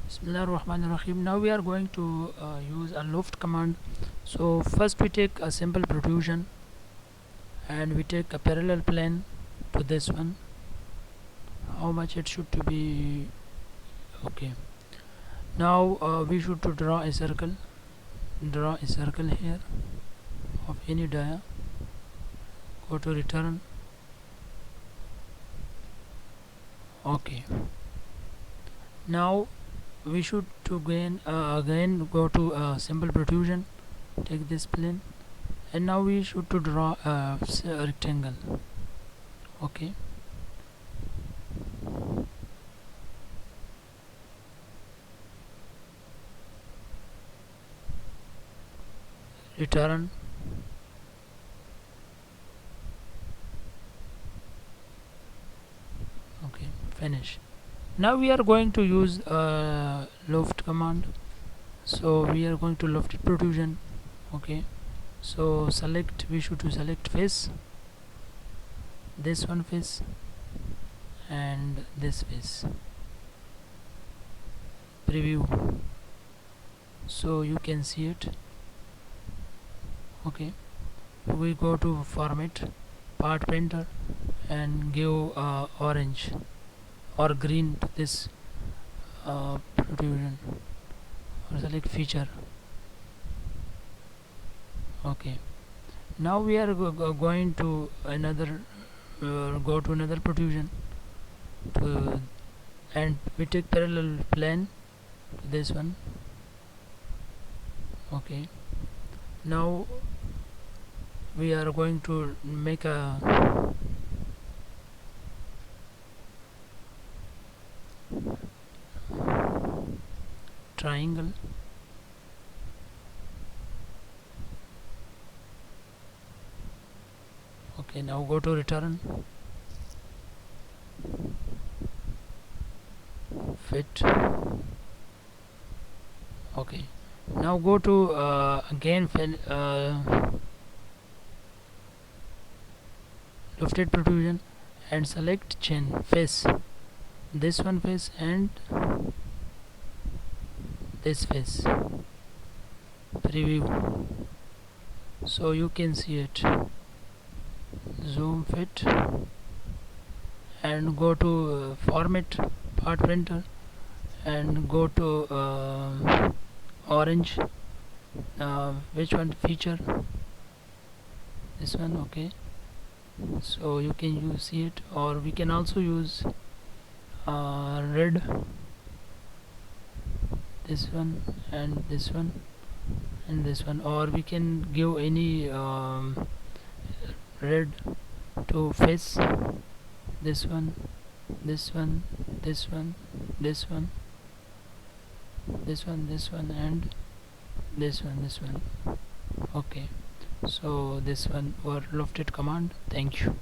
Bismillahirrahmanirrahim. Now we are going to use a loft command. So first we take a simple protrusion and we take a parallel plane to this one. How much it should to be? Okay. Now we should to draw a circle. Draw a circle here of any dia. Go to return. Okay. Now we should to again go to simple protrusion, take this plane, and now we should to draw a rectangle. Okay, return. Okay, finish. Now we are going to use loft command. So we are going to lofted protrusion. Okay, so select, we should to select face, this one face and this face, preview, so you can see it. Okay, we go to format, part printer, and give orange or green to this protrusion, or select feature. Okay, now we are going to another go to another protrusion to, and we take parallel plane to this one. Okay, now we are going to make a triangle. Okay, now go to return, fit. Okay, now go to again lofted protrusion and select chain face, this one face and this face, preview, so you can see it. Zoom, fit, and go to format, part printer, and go to orange, which one, feature, this one. Okay, so you can see it, or we can also use red, this one and this one and this one, or we can give any red to face, this one, this one, this one, this one, this one, this one, and this one. Okay, so this one were lofted command. Thank you.